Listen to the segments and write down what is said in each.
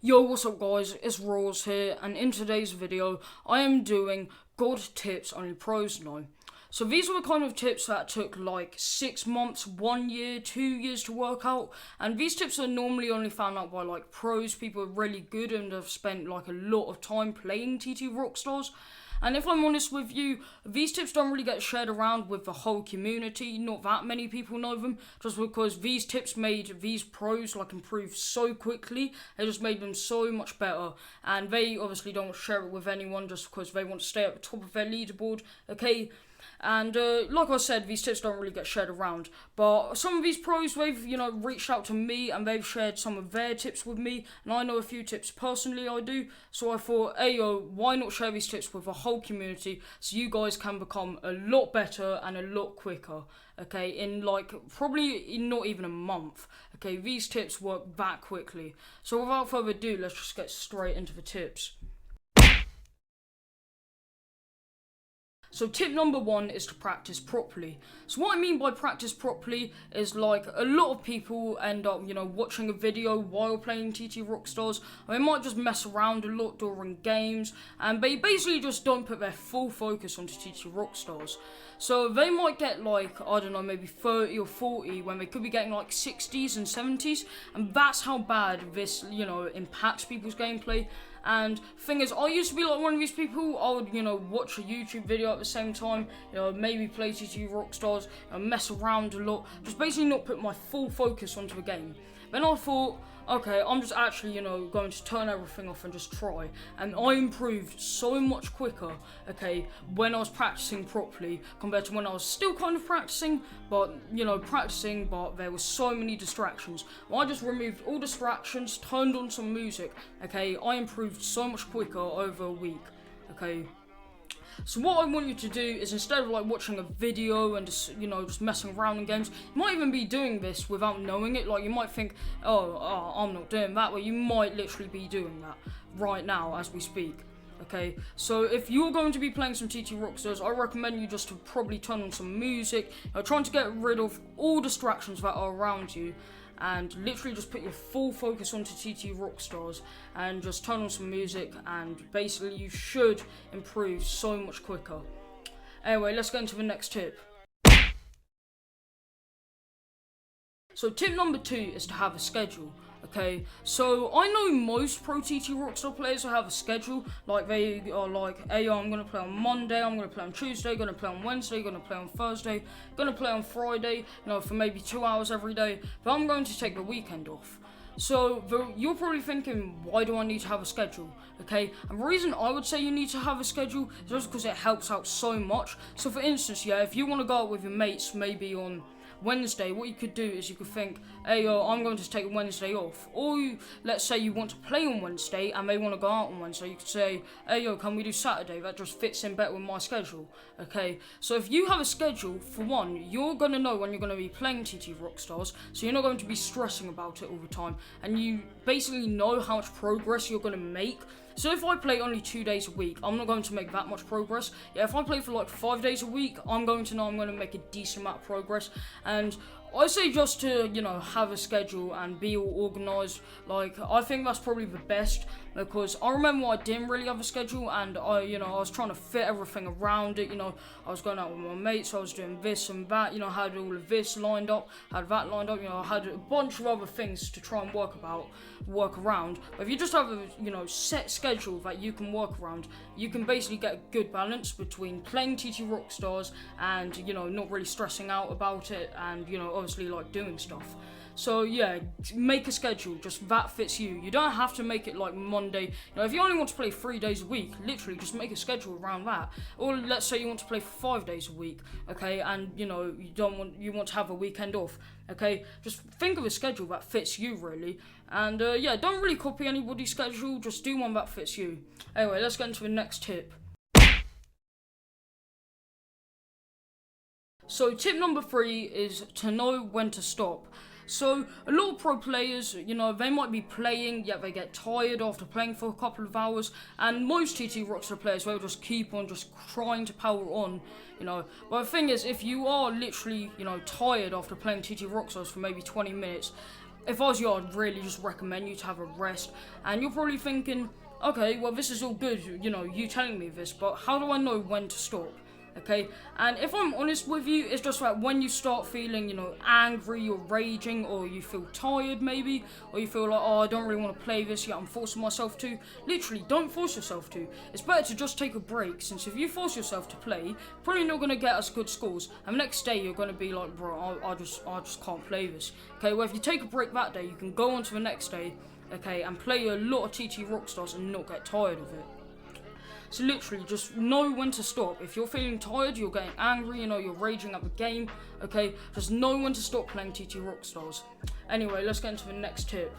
Yo, what's up guys, it's Roars here, and in today's video, I am doing good tips only pros know. So these are the kind of tips that took like 6 months, 1 year, 2 years to work out, and these tips are normally only found out by like pros, people are really good and have spent like a lot of time playing TTRockstars. And if I'm honest with you, these tips don't really get shared around with the whole community. Not that many people know them, just because these tips made these pros like improve so quickly. They just made them so much better, and they obviously don't share it with anyone just because they want to stay at the top of their leaderboard. Okay. And like I said, these tips don't really get shared around. But some of these pros, they've, reached out to me and they've shared some of their tips with me. And I know a few tips personally I do. So I thought, hey yo, why not share these tips with the whole community so you guys can become a lot better and a lot quicker. Okay, in like probably in not even a month. Okay, these tips work that quickly. So without further ado, let's just get straight into the tips. So tip number 1 is to practice properly. So what I mean by practice properly is like a lot of people end up, watching a video while playing TTRockstars. They might just mess around a lot during games, and they basically just don't put their full focus onto TTRockstars. So they might get like, I don't know, maybe 30 or 40 when they could be getting like 60s and 70s, and that's how bad this, impacts people's gameplay. And thing is, I used to be like one of these people. I would, watch a YouTube video at the same time, maybe play TTRockstars, mess around a lot, just basically not put my full focus onto the game. Then I thought, okay, I'm just actually, going to turn everything off and just try. And I improved so much quicker, okay, when I was practicing properly compared to when I was still kind of practicing, but there were so many distractions. Well, I just removed all distractions, turned on some music, okay, I improved so much quicker over a week, okay. So what I want you to do is, instead of like watching a video and just messing around in games, you might even be doing this without knowing it. Like you might think, oh, I'm not doing that, but you might literally be doing that right now as we speak. Okay, so if you're going to be playing some TTRockstars, I recommend you just to probably turn on some music, trying to get rid of all distractions that are around you, and literally just put your full focus onto TTRockstars and just turn on some music, and basically you should improve so much quicker. Anyway, let's get into the next tip. So tip number 2 is to have a schedule. Okay, so I know most pro TTRockstar players who have a schedule. Like they are like, hey, I'm gonna play on Monday, I'm gonna play on Tuesday, gonna play on Wednesday, gonna play on Thursday, gonna play on Friday, for maybe 2 hours every day, but I'm going to take the weekend off. So you're probably thinking, why do I need to have a schedule? Okay, and the reason I would say you need to have a schedule is just because it helps out so much. So for instance, if you want to go out with your mates maybe on Wednesday, what you could do is you could think, hey yo, I'm going to take Wednesday off. Or let's say you want to play on Wednesday and they want to go out on Wednesday, you could say, hey yo, can we do Saturday? That just fits in better with my schedule. Okay, so if you have a schedule, for one, you're going to know when you're going to be playing TTRockstars, so you're not going to be stressing about it all the time, and you basically know how much progress you're going to make. So if I play only 2 days a week, I'm not going to make that much progress. If I play for like 5 days a week, I'm going to know I'm going to make a decent amount of progress. And I say just to, have a schedule and be all organised. Like, I think that's probably the best, because I remember I didn't really have a schedule, and I was trying to fit everything around it. I was going out with my mates, I was doing this and that, I had all of this lined up, had that lined up, I had a bunch of other things to try and work around. But if you just have a, set schedule that you can work around, you can basically get a good balance between playing TTRockstars and, not really stressing out about it, and, obviously like doing stuff. So yeah, make a schedule just that fits you. You don't have to make it like Monday. If you only want to play 3 days a week, literally just make a schedule around that. Or let's say you want to play 5 days a week, okay, and you want to have a weekend off, okay. Just think of a schedule that fits you really, and don't really copy anybody's schedule. Just do one that fits you. Anyway, let's get into the next tip. So tip number 3 is to know when to stop. So a lot of pro players, they might be playing, yet they get tired after playing for a couple of hours, and most TTRockstar players will just keep on just trying to power on, But the thing is, if you are literally, tired after playing TTRockstars for maybe 20 minutes, if I was you, I'd really just recommend you to have a rest. And you're probably thinking, okay, well, this is all good, you know, you telling me this, but how do I know when to stop? Okay, and if I'm honest with you, it's just like when you start feeling, you know, angry or raging, or you feel tired maybe, or you feel like, oh, I don't really want to play this yet, I'm forcing myself to. Literally, don't force yourself to. It's better to just take a break, since if you force yourself to play, you're probably not going to get as good scores, and the next day you're going to be like, bro, I just can't play this. Okay, well, if you take a break that day, you can go on to the next day, okay, and play a lot of TTRockstars and not get tired of it. So literally, just know when to stop. If you're feeling tired, you're getting angry, you know, you're raging at the game, okay, just know when to stop playing TTRockstars. Anyway, let's get into the next tip.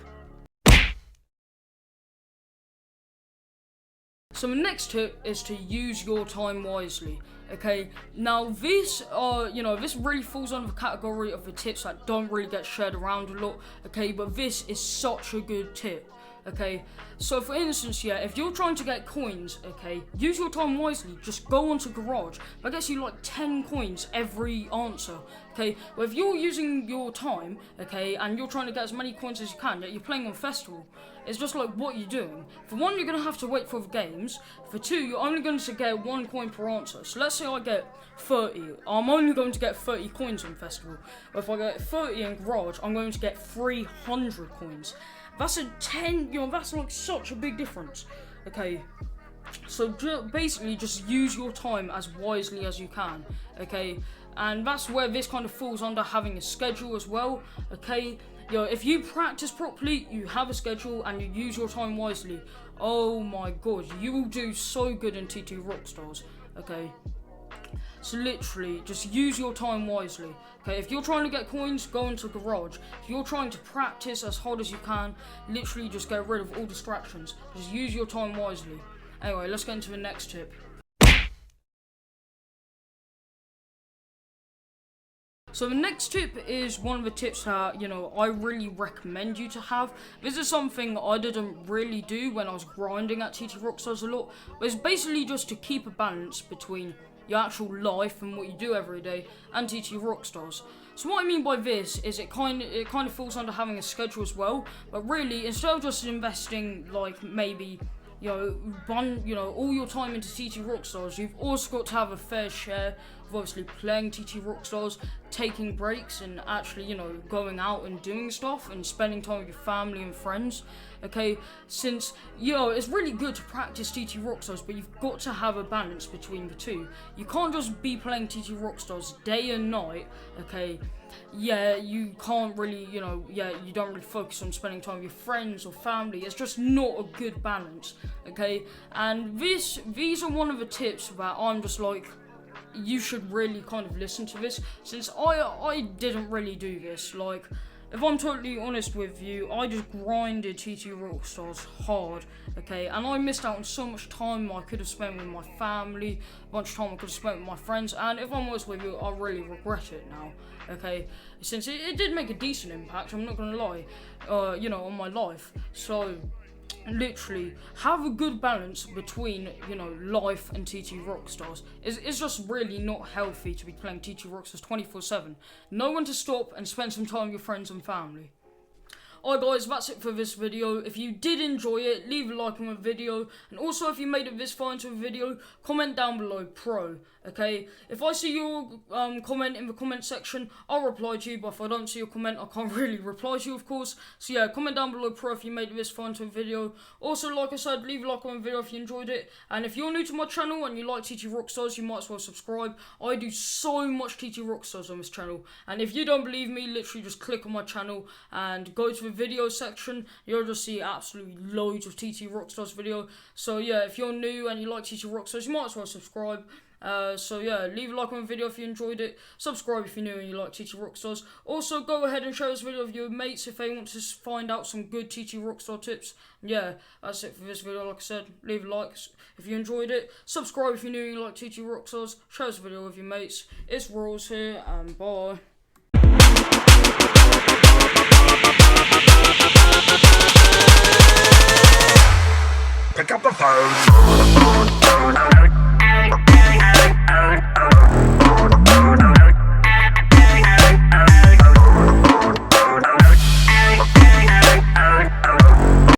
So the next tip is to use your time wisely. Okay, now this, this really falls under the category of the tips that don't really get shared around a lot. Okay, but this is such a good tip. Okay, so for instance, yeah, if you're trying to get coins, okay, use your time wisely. Just go onto Garage. That gets you like 10 coins every answer. Okay, well, if you're using your time, okay, and you're trying to get as many coins as you can, yet you're playing on Festival, it's just like, what you're doing. For one, you're going to have to wait for the games. For two, you're only going to get 1 coin per answer. So let's say I get 30. I'm only going to get 30 coins on Festival. But if I get 30 in Garage, I'm going to get 300 coins. That's a 10, that's like such a big difference. Okay, so basically just use your time as wisely as you can. Okay, and that's where this kind of falls under having a schedule as well. Okay, if you practice properly, you have a schedule, and you use your time wisely, oh my god, you will do so good in TTRockstars. Okay, so literally, just use your time wisely. Okay, if you're trying to get coins, go into Garage. If you're trying to practice as hard as you can, literally just get rid of all distractions. Just use your time wisely. Anyway, let's get into the next tip. So the next tip is one of the tips that, I really recommend you to have. This is something I didn't really do when I was grinding at TTRockstars a lot. But it's basically just to keep a balance between your actual life and what you do every day and TTRockstars. So what I mean by this is it kind of falls under having a schedule as well. But really, instead of just investing like maybe all your time into TTRockstars, you've also got to have a fair share of obviously playing TTRockstars, taking breaks, and actually, going out and doing stuff and spending time with your family and friends. Okay, since, it's really good to practice TTRockstars, but you've got to have a balance between the two. You can't just be playing TTRockstars day and night, okay? Yeah, you can't really, you don't really focus on spending time with your friends or family. It's just not a good balance, okay? And these are one of the tips that I'm just like, you should really kind of listen to this, since I didn't really do this. Like, if I'm totally honest with you, I just grinded TTRockstars hard, okay? And I missed out on so much time I could have spent with my family, a bunch of time I could have spent with my friends, and if I'm honest with you, I really regret it now, okay? Since it did make a decent impact, I'm not gonna lie, on my life. So literally have a good balance between life and TTRockstars. It's just really not healthy to be playing TTRockstars 24/7. Know when to stop and spend some time with your friends and family. Alright guys, that's it for this video. If you did enjoy it, leave a like on the video, and also if you made it this far into the video, comment down below pro, okay? If I see your comment in the comment section, I'll reply to you, but if I don't see your comment, I can't really reply to you, of course. So yeah, comment down below pro if you made it this far into the video. Also, like I said, leave a like on the video if you enjoyed it, and if you're new to my channel and you like TTRockstars, you might as well subscribe. I do so much TTRockstars on this channel, and if you don't believe me, literally just click on my channel and go to the video section. You'll just see absolutely loads of TTRockstars video. So yeah, if you're new and you like TTRockstars, you might as well subscribe. So yeah, leave a like on the video if you enjoyed it. Subscribe if you're new and you like TTRockstars. Also, go ahead and share this video with your mates if they want to find out some good TTRockstar tips. And yeah, that's it for this video. Like I said, leave a like if you enjoyed it. Subscribe if you're new and you like TTRockstars. Share this video with your mates. It's Rules here, and bye. Pick up the phone.